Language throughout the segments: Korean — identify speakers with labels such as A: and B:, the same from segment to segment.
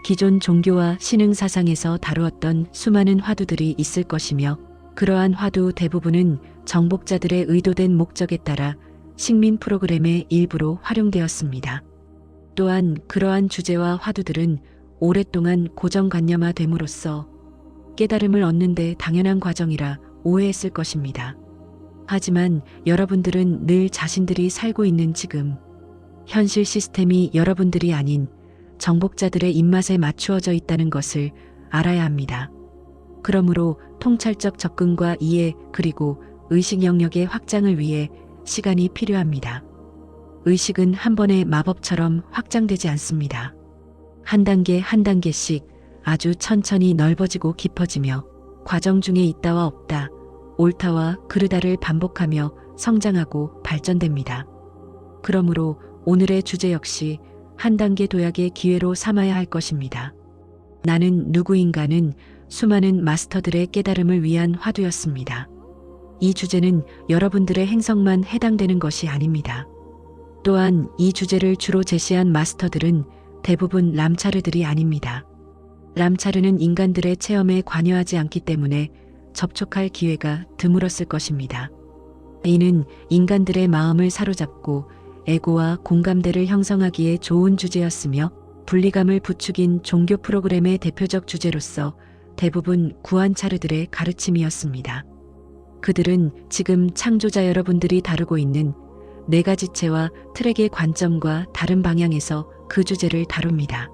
A: 기존 종교와 신흥 사상에서 다루었던 수많은 화두들이 있을 것이며 그러한 화두 대부분은 정복자들의 의도된 목적에 따라 식민 프로그램의 일부로 활용되었습니다. 또한 그러한 주제와 화두들은 오랫동안 고정관념화됨으로써 깨달음을 얻는 데 당연한 과정이라 오해했을 것입니다. 하지만 여러분들은 늘 자신들이 살고 있는 지금, 현실 시스템이 여러분들이 아닌 정복자들의 입맛에 맞추어져 있다는 것을 알아야 합니다. 그러므로 통찰적 접근과 이해 그리고 의식 영역의 확장을 위해 시간이 필요합니다. 의식은 한 번의 마법처럼 확장되지 않습니다. 한 단계 한 단계씩 아주 천천히 넓어지고 깊어지며 과정 중에 있다와 없다, 옳다와 그르다를 반복하며 성장하고 발전됩니다. 그러므로 오늘의 주제 역시 한 단계 도약의 기회로 삼아야 할 것입니다. 나는 누구인가는 수많은 마스터들의 깨달음을 위한 화두였습니다. 이 주제는 여러분들의 행성만 해당되는 것이 아닙니다. 또한 이 주제를 주로 제시한 마스터들은 대부분 람차르들이 아닙니다. 람차르는 인간들의 체험에 관여하지 않기 때문에 접촉할 기회가 드물었을 것입니다. 이는 인간들의 마음을 사로잡고 에고와 공감대를 형성하기에 좋은 주제였으며 분리감을 부추긴 종교 프로그램의 대표적 주제로서 대부분 구안차르들의 가르침이었습니다. 그들은 지금 창조자 여러분들이 다루고 있는 네 가지체와 트랙의 관점과 다른 방향에서 그 주제를 다룹니다.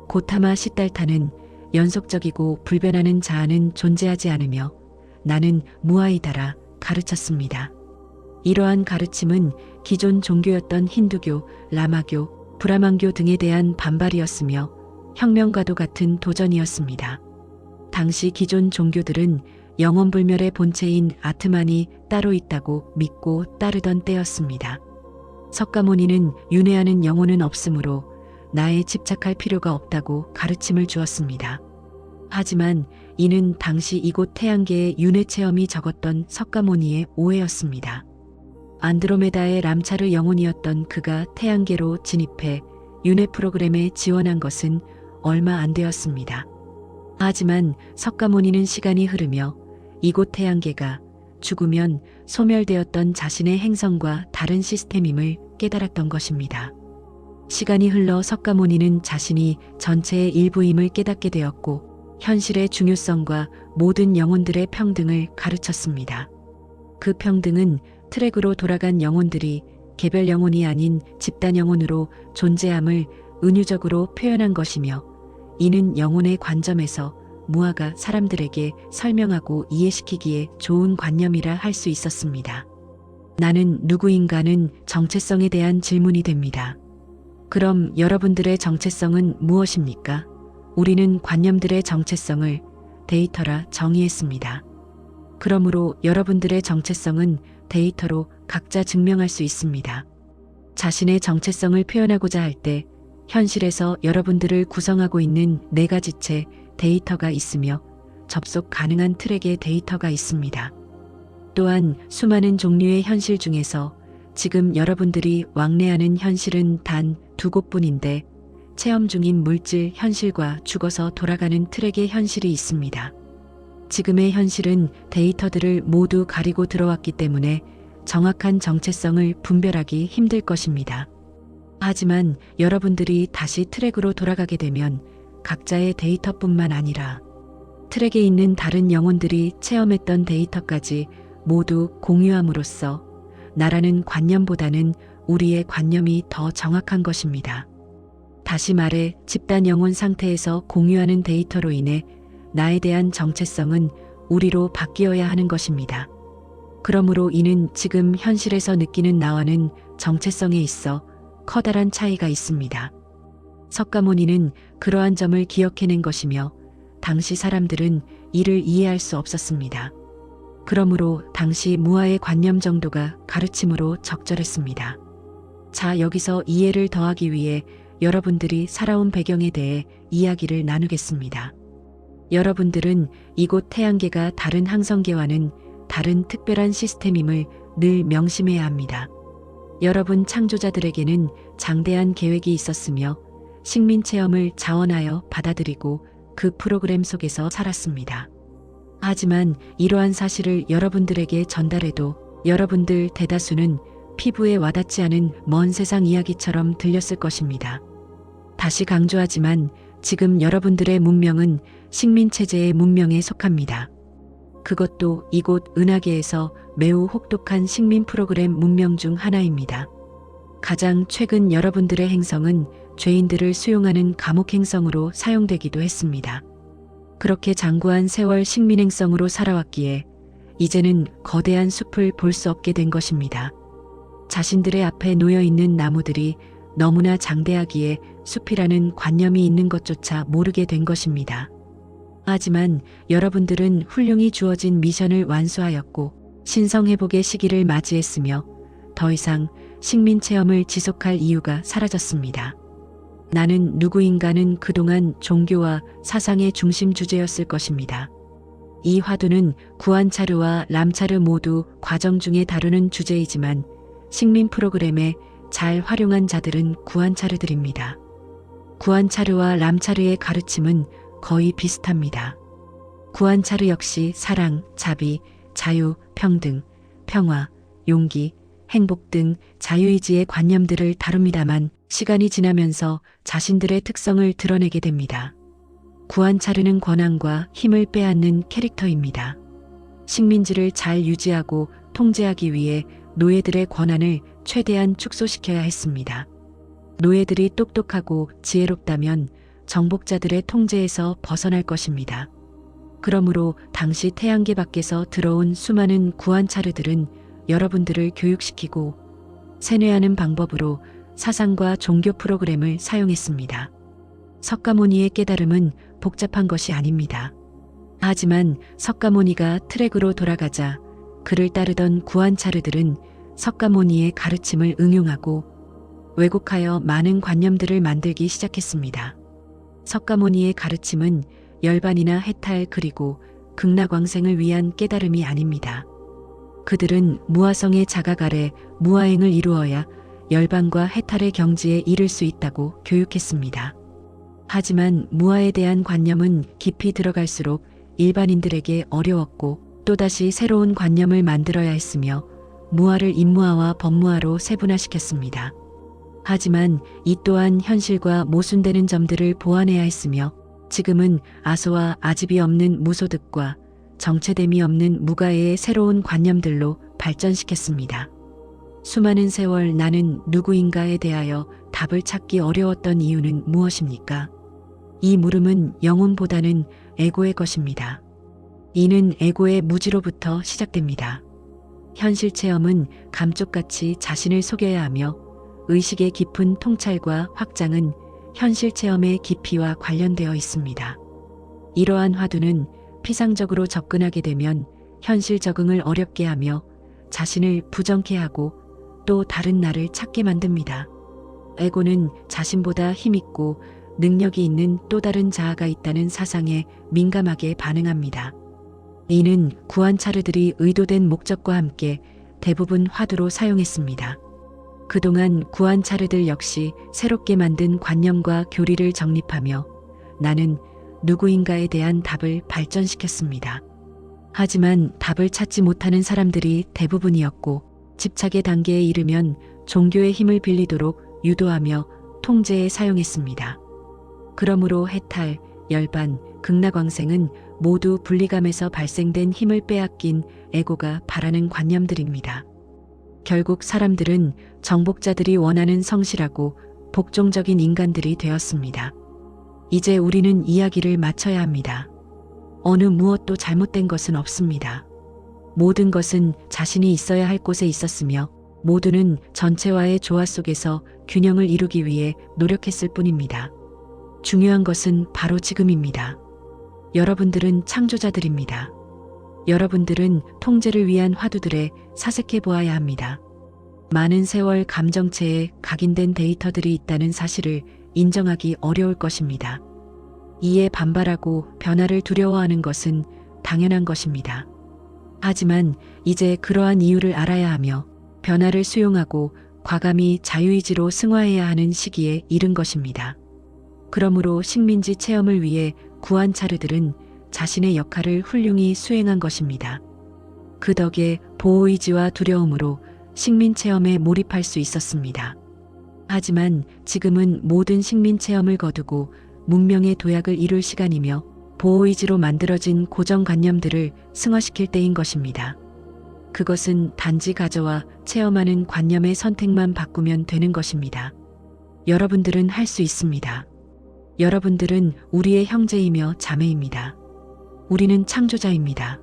A: 고타마 시달타는 연속적이고 불변하는 자아는 존재하지 않으며 나는 무아이다라 가르쳤습니다. 이러한 가르침은 기존 종교였던 힌두교, 라마교, 브라만교 등에 대한 반발이었으며 혁명과도 같은 도전이었습니다. 당시 기존 종교들은 영원불멸의 본체인 아트만이 따로 있다고 믿고 따르던 때였습니다. 석가모니는 윤회하는 영혼은 없으므로 나에 집착할 필요가 없다고 가르침을 주었습니다. 하지만 이는 당시 이곳 태양계의 윤회 체험이 적었던 석가모니의 오해였습니다. 안드로메다의 람차르 영혼이었던 그가 태양계로 진입해 윤회 프로그램에 지원한 것은 얼마 안 되었습니다. 하지만 석가모니는 시간이 흐르며 이곳 태양계가 죽으면 소멸되었던 자신의 행성과 다른 시스템임을 깨달았던 것입니다. 시간이 흘러 석가모니는 자신이 전체의 일부임을 깨닫게 되었고 현실의 중요성과 모든 영혼들의 평등을 가르쳤습니다. 그 평등은 트랙으로 돌아간 영혼들이 개별 영혼이 아닌 집단 영혼으로 존재함을 은유적으로 표현한 것이며 이는 영혼의 관점에서 무아가 사람들에게 설명하고 이해시키기에 좋은 관념이라 할 수 있었습니다. 나는 누구인가는 정체성에 대한 질문이 됩니다. 그럼 여러분들의 정체성은 무엇입니까? 우리는 관념들의 정체성을 데이터라 정의했습니다. 그러므로 여러분들의 정체성은 데이터로 각자 증명할 수 있습니다. 자신의 정체성을 표현하고자 할 때 현실에서 여러분들을 구성하고 있는 네 가지체 데이터가 있으며 접속 가능한 트랙의 데이터가 있습니다. 또한 수많은 종류의 현실 중에서 지금 여러분들이 왕래하는 현실은 단 두 곳뿐인데 체험 중인 물질 현실과 죽어서 돌아가는 트랙의 현실이 있습니다. 지금의 현실은 데이터들을 모두 가리고 들어왔기 때문에 정확한 정체성을 분별하기 힘들 것입니다. 하지만 여러분들이 다시 트랙으로 돌아가게 되면 각자의 데이터뿐만 아니라 트랙에 있는 다른 영혼들이 체험했던 데이터까지 모두 공유함으로써 나라는 관념보다는 우리의 관념이 더 정확한 것입니다. 다시 말해 집단 영혼 상태에서 공유하는 데이터로 인해 나에 대한 정체성은 우리로 바뀌어야 하는 것입니다. 그러므로 이는 지금 현실에서 느끼는 나와는 정체성에 있어 커다란 차이가 있습니다. 석가모니는 그러한 점을 기억해낸 것이며 당시 사람들은 이를 이해할 수 없었습니다. 그러므로 당시 무아의 관념 정도가 가르침으로 적절했습니다. 자, 여기서 이해를 더하기 위해 여러분들이 살아온 배경에 대해 이야기를 나누겠습니다. 여러분들은 이곳 태양계가 다른 항성계와는 다른 특별한 시스템임을 늘 명심해야 합니다. 여러분 창조자들에게는 장대한 계획이 있었으며 식민 체험을 자원하여 받아들이고 그 프로그램 속에서 살았습니다. 하지만 이러한 사실을 여러분들에게 전달해도 여러분들 대다수는 피부에 와닿지 않은 먼 세상 이야기처럼 들렸을 것입니다. 다시 강조하지만 지금 여러분들의 문명은 식민체제의 문명에 속합니다. 그것도 이곳 은하계에서 매우 혹독한 식민 프로그램 문명 중 하나입니다. 가장 최근 여러분들의 행성은 죄인들을 수용하는 감옥 행성으로 사용되기도 했습니다. 그렇게 장구한 세월 식민 행성으로 살아왔기에 이제는 거대한 숲을 볼 수 없게 된 것입니다. 자신들의 앞에 놓여 있는 나무들이 너무나 장대하기에 숲이라는 관념이 있는 것조차 모르게 된 것입니다. 하지만 여러분들은 훌륭히 주어진 미션을 완수하였고 신성회복의 시기를 맞이했으며 더 이상 식민 체험을 지속할 이유가 사라졌습니다. 나는 누구인가는 그동안 종교와 사상의 중심 주제였을 것입니다. 이 화두는 구안차르와 람차르 모두 과정 중에 다루는 주제이지만 식민 프로그램에 잘 활용한 자들은 구안차르들입니다. 구안차르와 람차르의 가르침은 거의 비슷합니다. 구안차르 역시 사랑, 자비, 자유, 평등, 평화, 용기, 행복 등 자유의지의 관념들을 다룹니다만 시간이 지나면서 자신들의 특성을 드러내게 됩니다. 구안차르는 권한과 힘을 빼앗는 캐릭터입니다. 식민지를 잘 유지하고 통제하기 위해 노예들의 권한을 최대한 축소시켜야 했습니다. 노예들이 똑똑하고 지혜롭다면 정복자들의 통제에서 벗어날 것입니다. 그러므로 당시 태양계 밖에서 들어온 수많은 구안차르들은 여러분들을 교육시키고 세뇌하는 방법으로 사상과 종교 프로그램을 사용했습니다. 석가모니의 깨달음은 복잡한 것이 아닙니다. 하지만 석가모니가 트랙으로 돌아가자 그를 따르던 구안차르들은 석가모니의 가르침을 응용하고 왜곡하여 많은 관념들을 만들기 시작했습니다. 석가모니의 가르침은 열반이나 해탈 그리고 극락왕생을 위한 깨달음이 아닙니다. 그들은 무아성의 자각 아래 무아행을 이루어야 열반과 해탈의 경지에 이를 수 있다고 교육했습니다. 하지만 무아에 대한 관념은 깊이 들어갈수록 일반인들에게 어려웠고 또다시 새로운 관념을 만들어야 했으며 무아를 인무아와 법무아로 세분화시켰습니다. 하지만 이 또한 현실과 모순되는 점들을 보완해야 했으며 지금은 아소와 아집이 없는 무소득과 정체됨이 없는 무가의 새로운 관념들로 발전시켰습니다. 수많은 세월 나는 누구인가에 대하여 답을 찾기 어려웠던 이유는 무엇입니까? 이 물음은 영혼보다는 에고의 것입니다. 이는 에고의 무지로부터 시작됩니다. 현실 체험은 감쪽같이 자신을 속여야 하며 의식의 깊은 통찰과 확장은 현실 체험의 깊이와 관련되어 있습니다. 이러한 화두는 피상적으로 접근하게 되면 현실 적응을 어렵게 하며 자신을 부정케 하고 또 다른 나를 찾게 만듭니다. 에고는 자신보다 힘있고 능력이 있는 또 다른 자아가 있다는 사상에 민감하게 반응합니다. 이는 구안차르들이 의도된 목적과 함께 대부분 화두로 사용했습니다. 그동안 구안차르들 역시 새롭게 만든 관념과 교리를 정립하며 나는 누구인가에 대한 답을 발전시켰습니다. 하지만 답을 찾지 못하는 사람들이 대부분이었고 집착의 단계에 이르면 종교의 힘을 빌리도록 유도하며 통제에 사용했습니다. 그러므로 해탈, 열반, 극락왕생은 모두 분리감에서 발생된 힘을 빼앗긴 에고가 바라는 관념들입니다. 결국 사람들은 정복자들이 원하는 성실하고 복종적인 인간들이 되었습니다. 이제 우리는 이야기를 마쳐야 합니다. 어느 무엇도 잘못된 것은 없습니다. 모든 것은 자신이 있어야 할 곳에 있었으며 모두는 전체와의 조화 속에서 균형을 이루기 위해 노력했을 뿐입니다. 중요한 것은 바로 지금입니다. 여러분들은 창조자들입니다. 여러분들은 통제를 위한 화두들에 사색해 보아야 합니다. 많은 세월 감정체에 각인된 데이터들이 있다는 사실을 인정하기 어려울 것입니다. 이에 반발하고 변화를 두려워하는 것은 당연한 것입니다. 하지만 이제 그러한 이유를 알아야 하며 변화를 수용하고 과감히 자유의지로 승화해야 하는 시기에 이른 것입니다. 그러므로 식민지 체험을 위해 구한 차르들은 자신의 역할을 훌륭히 수행한 것입니다. 그 덕에 보호의지와 두려움으로 식민 체험에 몰입할 수 있었습니다. 하지만 지금은 모든 식민 체험을 거두고 문명의 도약을 이룰 시간이며 보호의지로 만들어진 고정관념들을 승화시킬 때인 것입니다. 그것은 단지 가져와 체험하는 관념의 선택만 바꾸면 되는 것입니다. 여러분들은 할 수 있습니다. 여러분들은 우리의 형제이며 자매입니다. 우리는 창조자입니다.